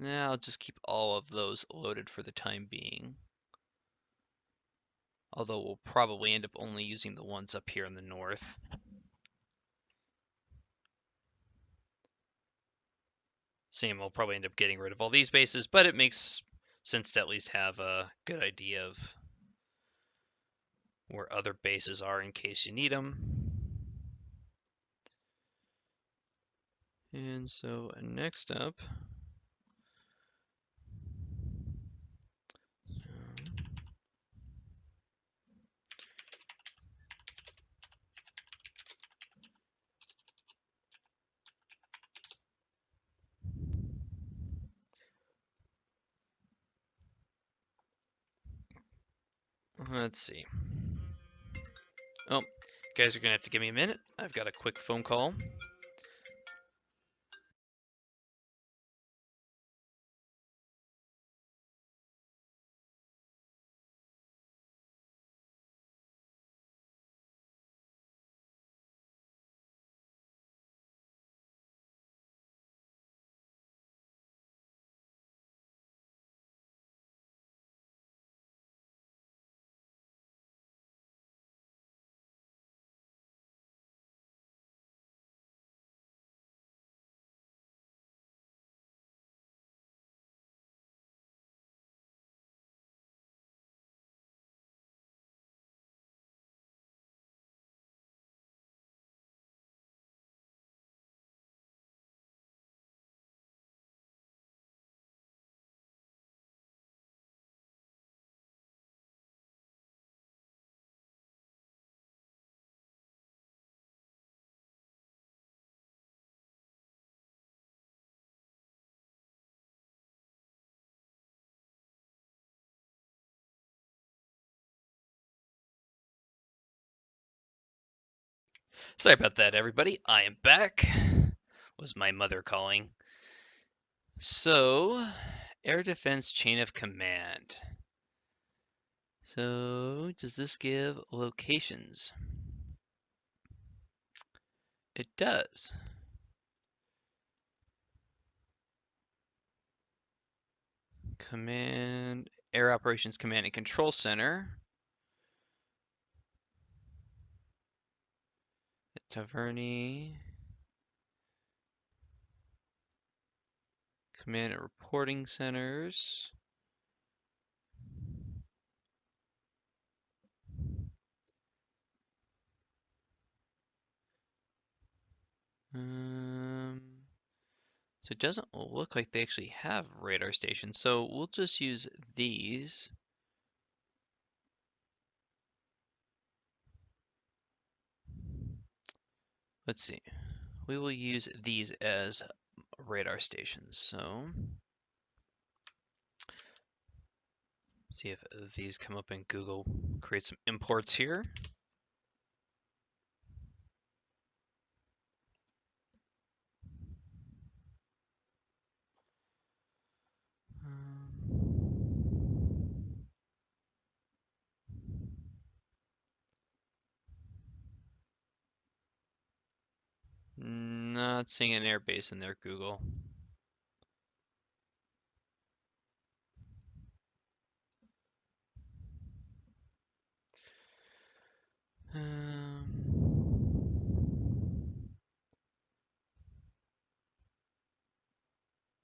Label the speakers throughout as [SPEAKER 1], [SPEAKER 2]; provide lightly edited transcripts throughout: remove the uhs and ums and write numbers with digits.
[SPEAKER 1] I'll just keep all of those loaded for the time being. Although we'll probably end up only using the ones up here in the north. Same, we'll probably end up getting rid of all these bases, but it makes sense to at least have a good idea of where other bases are in case you need them. And so next up, let's see. Oh, guys are gonna have to give me a minute. I've got a quick phone call. Sorry about that, everybody. I am back. Was my mother calling? So, air defense chain of command. So, does this give locations? It does. Command, Air Operations Command and Control Center. Taverny. Command and Reporting Centers. So it doesn't look like they actually have radar stations, so we'll just use these. Let's see. We will use these as radar stations. So, see if these come up in Google. Create some imports here. Not seeing an airbase in there, Google.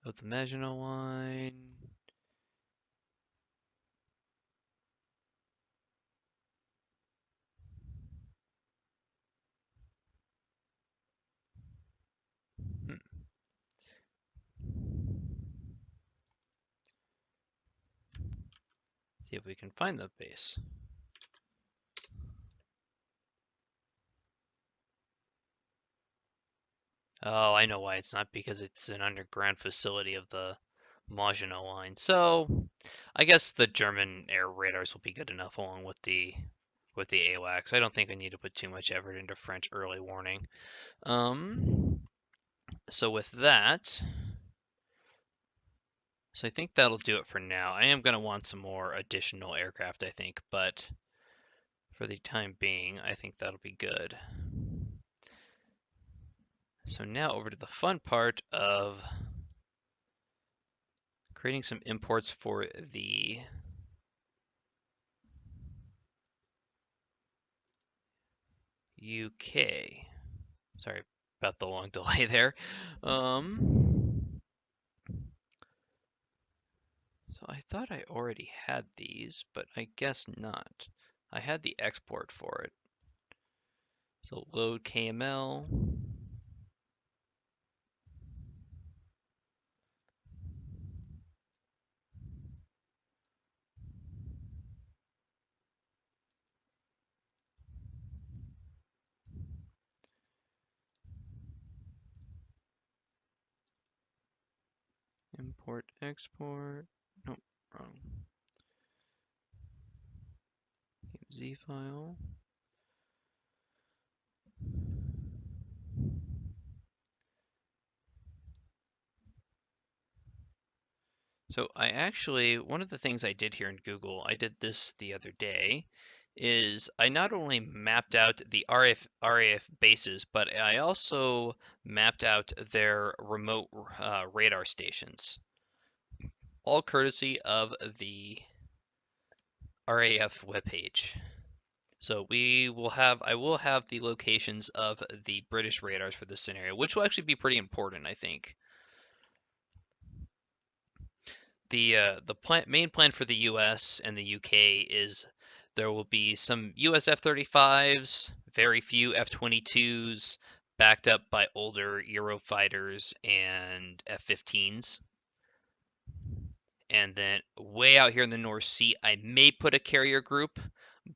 [SPEAKER 1] Of the Maginot Line. See if we can find the base. Oh, I know why it's not, because it's an underground facility of the Maginot Line. So, I guess the German air radars will be good enough along with the AWACS. I don't think I need to put too much effort into French early warning. So with that, so I think that'll do it for now. I am going to want some more additional aircraft, I think, but for the time being, I think that'll be good. So now over to the fun part of Creating some imports for the UK. Sorry about the long delay there. So I thought I already had these, but I guess not. I had the export for it. So load KML. Import, export. Nope, wrong. Z file. So I actually, one of the things I did here in Google, I did this the other day, is I not only mapped out the RAF bases, but I also mapped out their remote radar stations, all courtesy of the RAF webpage. So I will have the locations of the British radars for this scenario, which will actually be pretty important, I think. The main plan for the U.S. and the U.K. is there will be some U.S. F-35s, very few F-22s, backed up by older Eurofighters and F-15s. And then way out here in the North Sea, I may put a carrier group,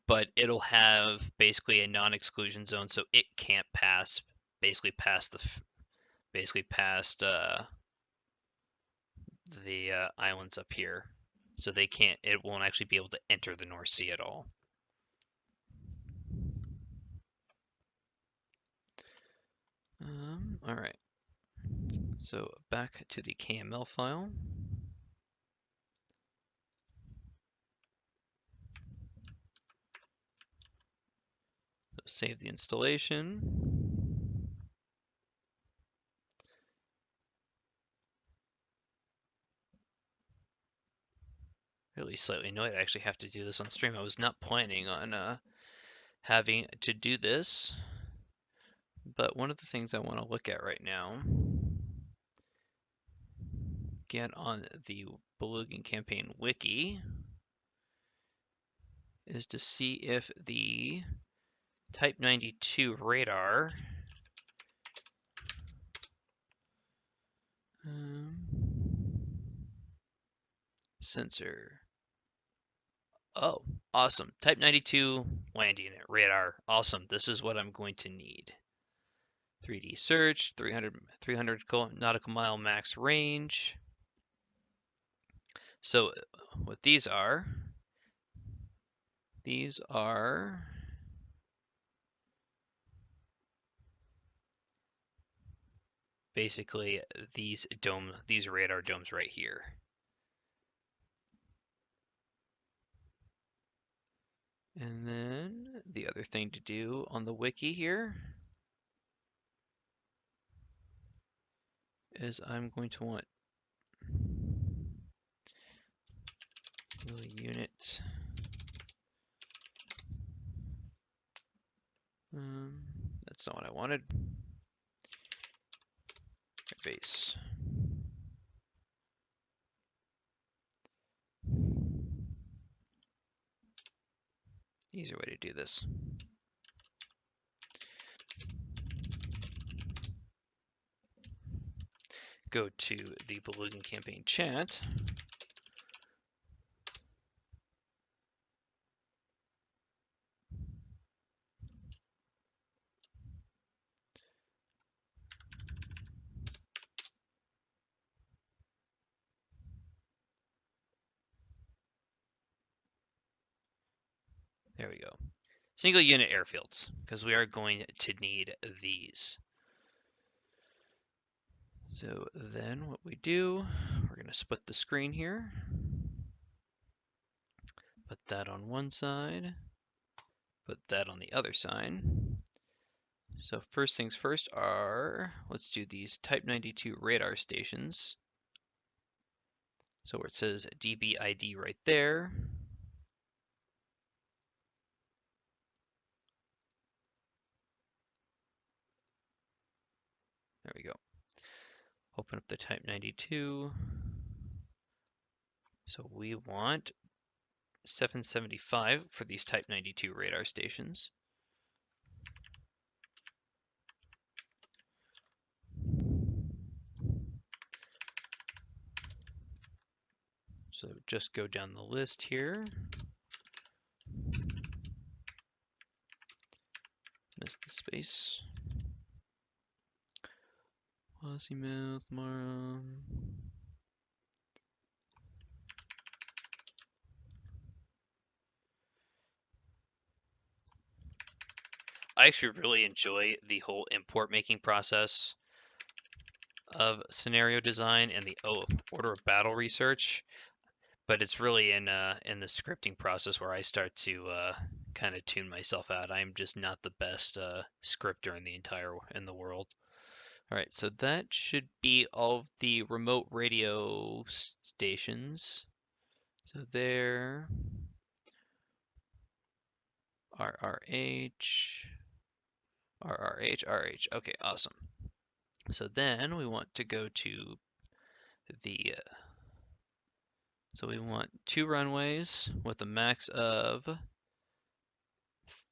[SPEAKER 1] but it'll have basically a non-exclusion zone, so it can't pass basically past the islands up here. So it won't actually be able to enter the North Sea at all. All right. So back to the KML file. So save the installation. Really slightly annoyed I actually have to do this on stream. I was not planning on having to do this. But one of the things I want to look at right now, get on the Belugan campaign wiki, is to see if the Type 92 radar sensor. Oh, awesome. Type 92 land unit radar. Awesome. This is what I'm going to need. 3D search, 300 nautical mile max range. So what these are basically these radar domes right here. And then the other thing to do on the wiki here is I'm going to want unit that's not what I wanted. Base. Easier way to do this. Go to the Belugan campaign chat. There we go. Single unit airfields, because we are going to need these. So then what we do, we're going to split the screen here. Put that on one side. Put that on the other side. So first things first let's do these Type 92 radar stations. So where it says DB ID right there. There we go. Open up the Type 92. So we want 775 for these Type 92 radar stations. So just go down the list here. Miss the space. Azimuth, Mara. I actually really enjoy the whole import making process of scenario design and the order of battle research, but it's really in the scripting process where I start to kind of tune myself out. I'm just not the best scripter in the world. All right, so that should be all of the remote radio stations. So there, RRH, RRH, RH. Okay, awesome. So then we want to go to the, so we want 2 runways with a max of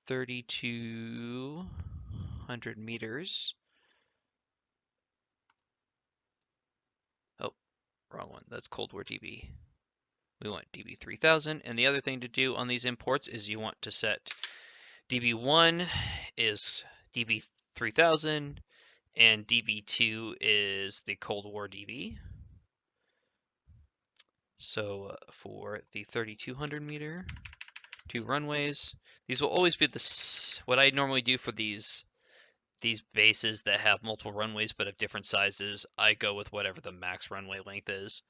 [SPEAKER 1] 3,200 meters. Oh, wrong one. That's Cold War DB. We want DB 3000. And the other thing to do on these imports is you want to set DB1 is DB 3000 and DB2 is the Cold War DB. So for the 3,200 meter, 2 runways, these will always be what I normally do for these bases that have multiple runways but of different sizes. I go with whatever the max runway length is.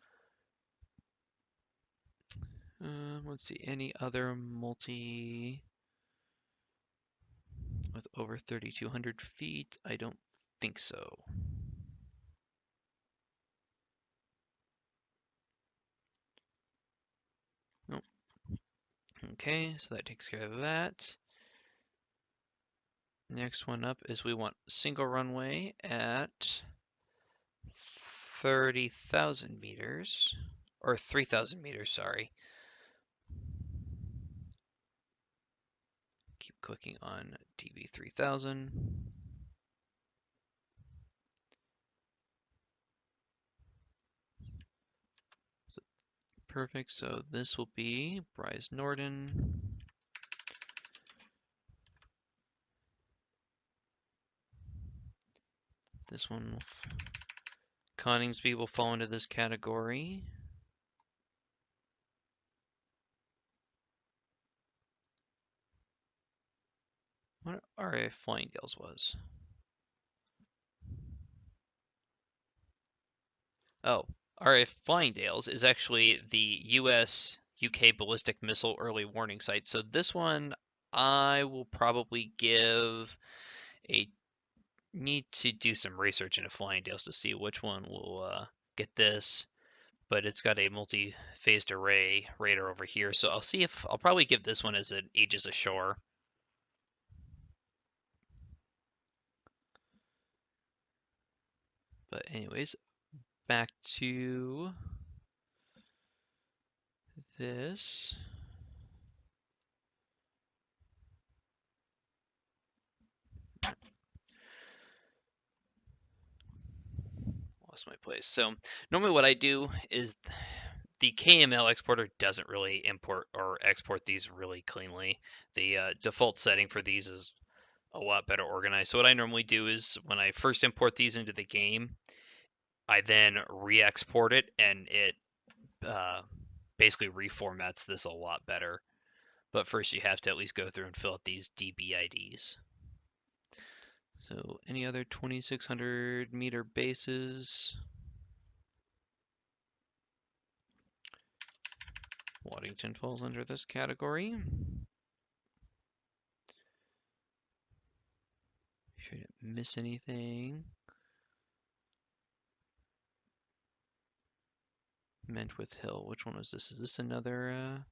[SPEAKER 1] Let's see, any other multi with over 3,200 feet? I don't think so. Nope. Okay, so that takes care of that. Next one up is we want single runway at 30,000 meters, or 3,000 meters, sorry. Keep clicking on DB 3000. Perfect, so this will be Bryce Norden. This one, Coningsby will fall into this category. What RAF Flyingdales was? Oh, RAF Flyingdales is actually the US UK ballistic missile early warning site. So this one I will probably give a need to do some research into Flyingdales to see which one will get this. But it's got a multi-phased array radar over here, so I'll see if I'll probably give this one as an Aegis Ashore. But anyways, back to this. Lost my place. So normally what I do is the KML exporter doesn't really import or export these really cleanly. The default setting for these is a lot better organized. So what I normally do is when I first import these into the game, I then re-export it and it basically reformats this a lot better. But first you have to at least go through and fill out these DB IDs. So any other 2,600 meter bases? Waddington falls under this category. Shouldn't miss anything. Mentwith Hill. Which one was this? Is this another?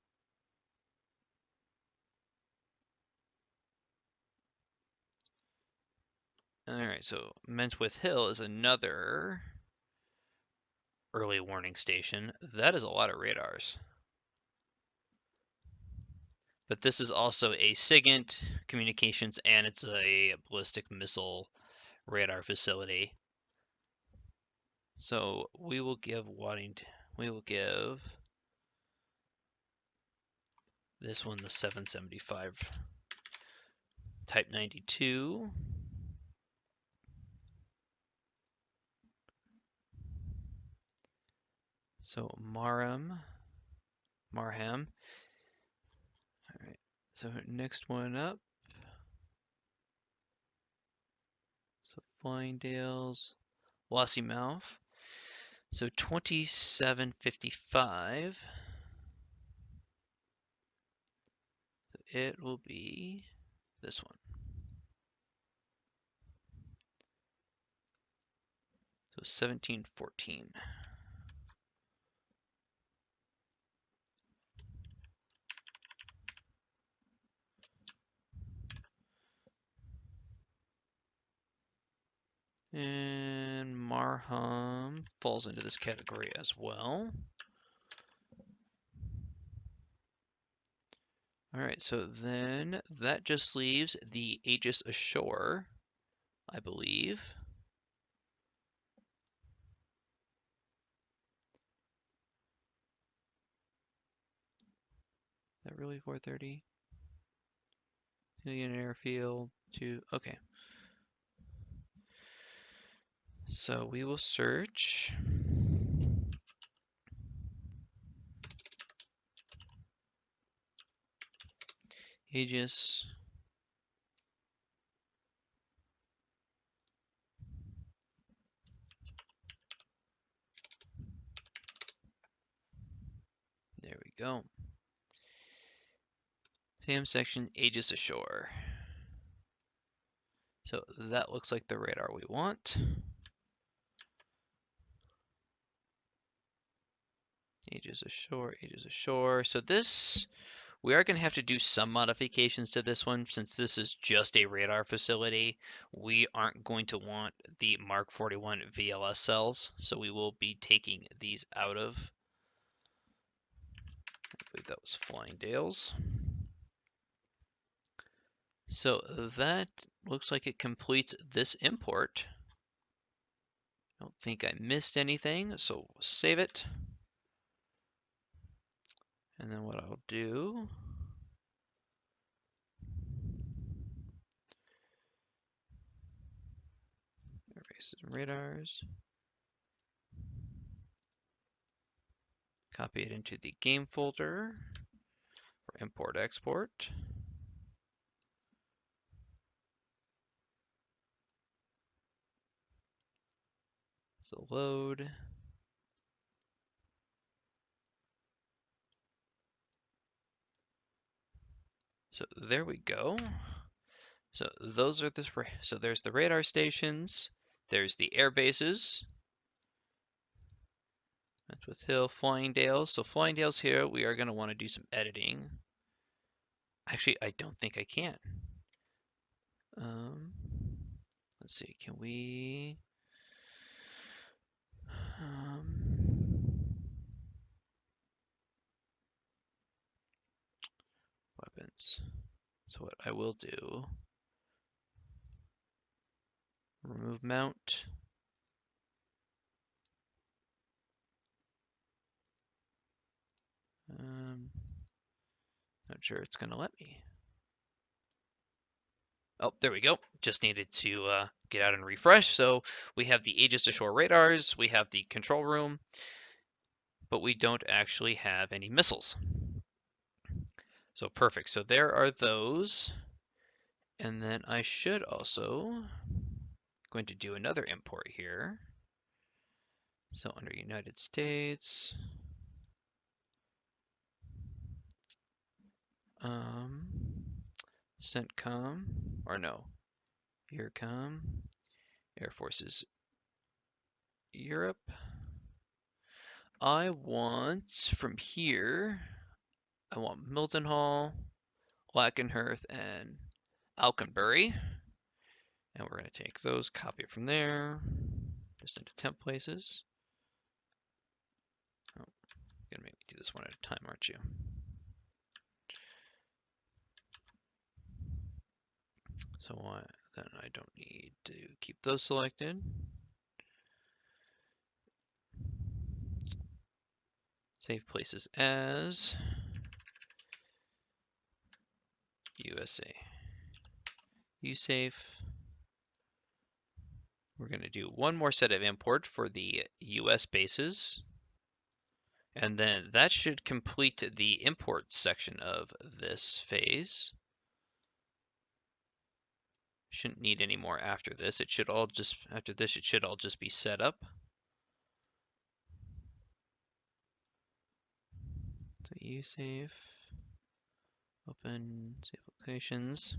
[SPEAKER 1] Alright, so Mentwith Hill is another early warning station. That is a lot of radars. But this is also a SIGINT communications, and it's a ballistic missile radar facility. So we will give this one the 775 Type 92. So Marham. All right. So next one up. So Flyingdales, Lossymouth. So 2755. It will be this one. So 1714. And Marham falls into this category as well. All right, so then that just leaves the Aegis Ashore, I believe. Is that really 430? Million airfield, 2, okay. So we will search. Aegis. There we go. SAM section, Aegis Ashore. So that looks like the radar we want. Aegis Ashore, Aegis Ashore. So this, we are going to have to do some modifications to this one since this is just a radar facility. We aren't going to want the Mark 41 VLS cells, so we will be taking these out of. I believe that was Flyingdales. So that looks like it completes this import. I don't think I missed anything, so save it. And then what I'll do, erases and radars, copy it into the game folder for import export. So load. So there we go. So those are so there's the radar stations, there's the air bases. That's with Hill, Flyingdales. So Flyingdales here, we are going to want to do some editing. Actually, I don't think I can. Let's see, can we? Weapons. So what I will do, remove mount. Not sure it's going to let me. Oh, there we go. Just needed to get out and refresh. So we have the Aegis Ashore radars, we have the control room, but we don't actually have any missiles. So perfect. So there are those. And then I should also going to do another import here. So under United States, CENTCOM, or no, EARCOM, Air Forces Europe. I want from here, I want Mildenhall, Lakenhearth, and Alconbury. And we're going to take those, copy it from there, just into temp places. Oh, you're going to make me do this one at a time, aren't you? So then I don't need to keep those selected. Save places as USA. USafe. We're going to do one more set of import for the US bases. And then that should complete the import section of this phase. Shouldn't need any more after this. It should all just, after this, it should all just be set up. So USafe, open, save locations.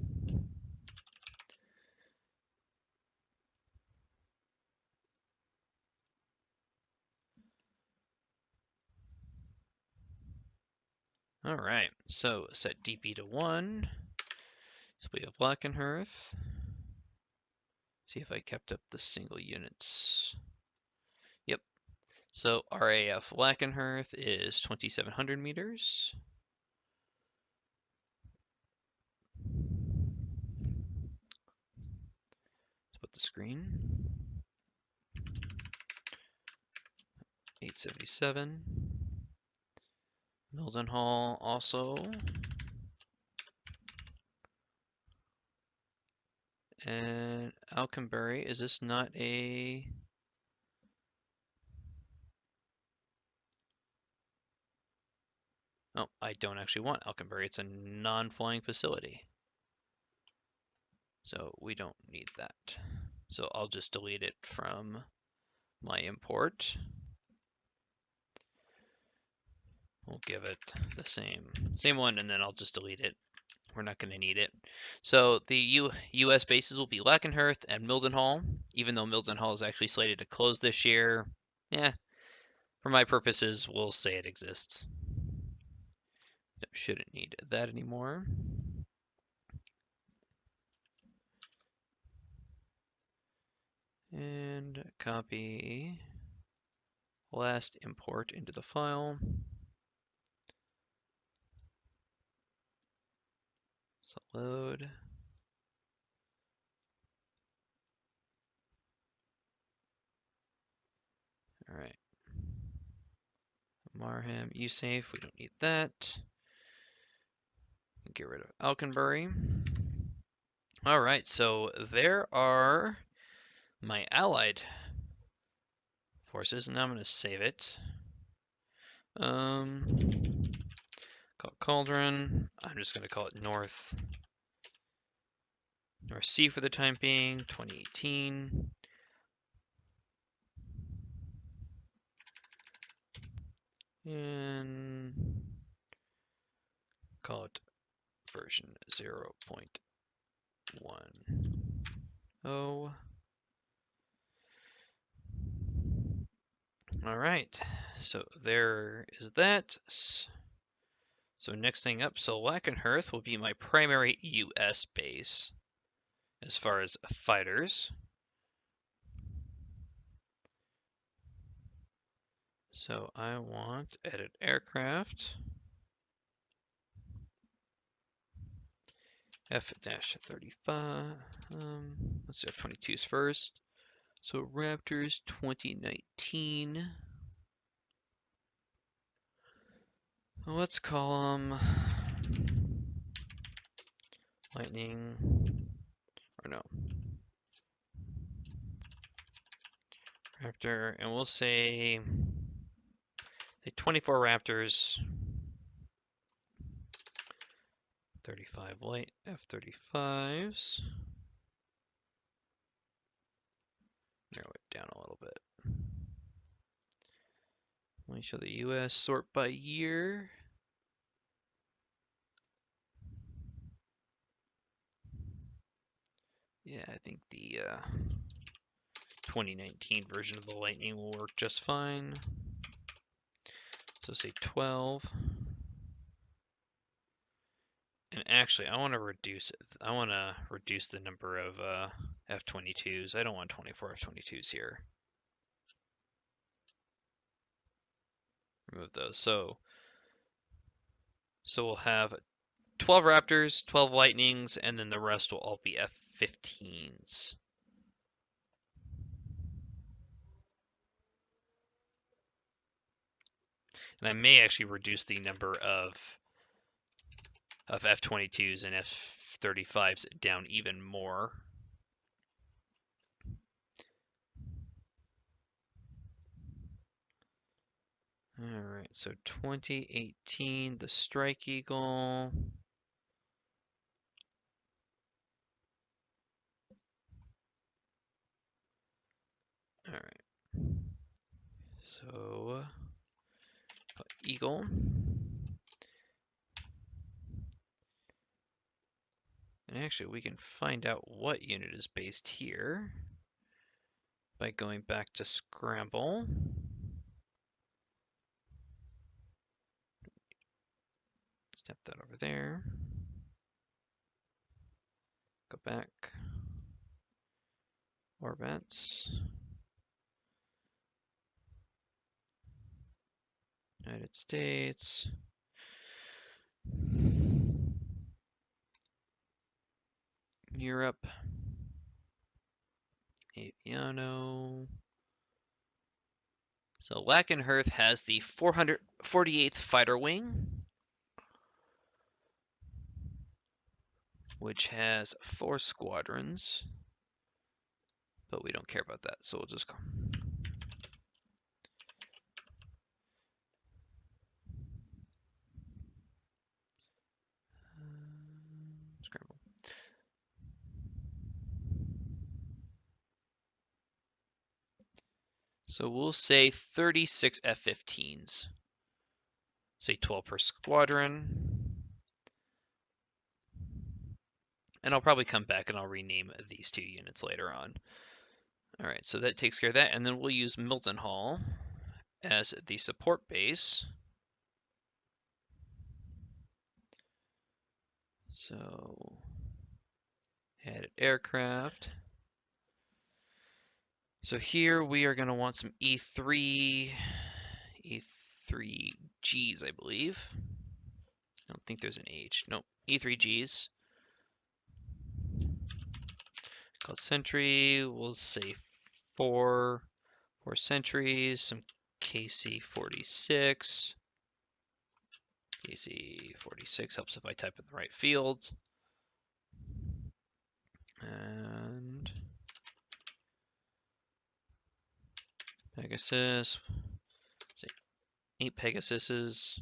[SPEAKER 1] All right, so set DP to 1. So we have Lakenhearth. See if I kept up the single units. Yep. So RAF Lakenhearth is 2,700 meters. Let's put the screen. 877. Mildenhall also. And Alconbury, is this not a... Oh, I don't actually want Alconbury. It's a non-flying facility. So we don't need that. So I'll just delete it from my import. We'll give it the same one, and then I'll just delete it. We're not going to need it. So the U.S. bases will be Lakenhearth and Mildenhall, even though Mildenhall is actually slated to close this year. Yeah, for my purposes, we'll say it exists. Shouldn't need that anymore. And copy last import into the file. So load. All right. Marham, USafe, we don't need that. Get rid of Alconbury. All right, so there are my allied forces. Now I'm going to save it. Call it Cauldron. I'm just going to call it North Sea for the time being. 2018. And call it version 0.10. All right, so there is that. So next thing up, so Lakenhearth will be my primary US base as far as fighters. So I want edit aircraft. F-35. Let's do F-22s first. So Raptors 2019. Let's call them Lightning, or no, Raptor, and we'll say 24 Raptors, 35 light F-35s. Narrow it down a little bit. Let me show the US sort by year. Yeah, I think the 2019 version of the Lightning will work just fine. So say 12. And actually, I want to reduce it. I want to reduce the number of F-22s. I don't want 24 F-22s here. Remove those. So we'll have 12 Raptors, 12 Lightnings, and then the rest will all be F-15s. And I may actually reduce the number of F-22s and F-35s down even more. Alright, so 2018, the Strike Eagle. Alright, so Eagle. And actually, we can find out what unit is based here by going back to Scramble. Step that over there. Go back. Orbits. United States. Europe. Aviano. So Lakenhearth has the 448th Fighter Wing, which has 4 squadrons, but we don't care about that, so we'll just go. Scramble. So we'll say 36 F-15s. Say 12 per squadron. And I'll probably come back and I'll rename these 2 units later on. Alright, so that takes care of that. And then we'll use Milton Hall as the support base. So, added aircraft. So here we are going to want some E3Gs, I believe. I don't think there's an H. Nope, E3Gs. Called Sentry. We'll say 4 sentries, some KC-46. KC-46 helps if I type in the right field. And Pegasus. Say 8 Pegasuses.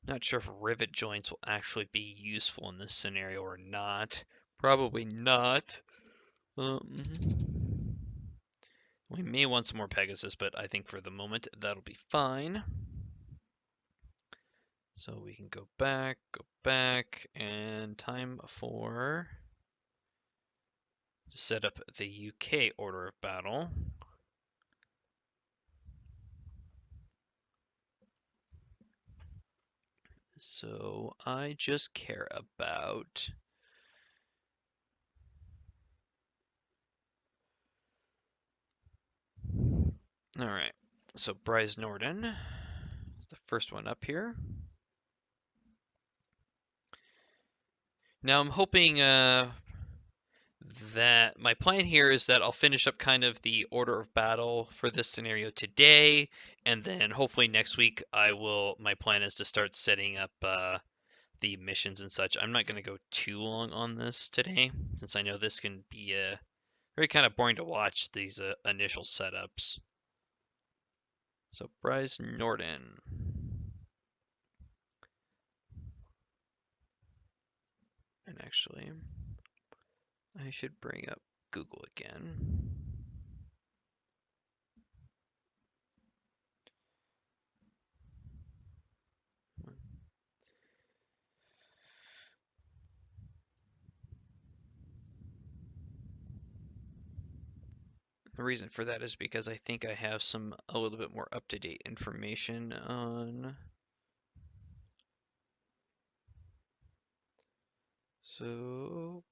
[SPEAKER 1] Not sure if rivet joints will actually be useful in this scenario or not. Probably not. We may want some more Pegasus, but I think for the moment that'll be fine. So we can go back, and time for to set up the UK order of battle. So I just care about Alright, so Bryce Norden is the first one up here. Now I'm hoping that my plan here is that I'll finish up kind of the order of battle for this scenario today, and then hopefully next week my plan is to start setting up the missions and such. I'm not going to go too long on this today, since I know this can be very kind of boring to watch, these initial setups. So Bryce Norden. And actually, I should bring up Google again. The reason for that is because I think I have some a little bit more up-to-date information on. So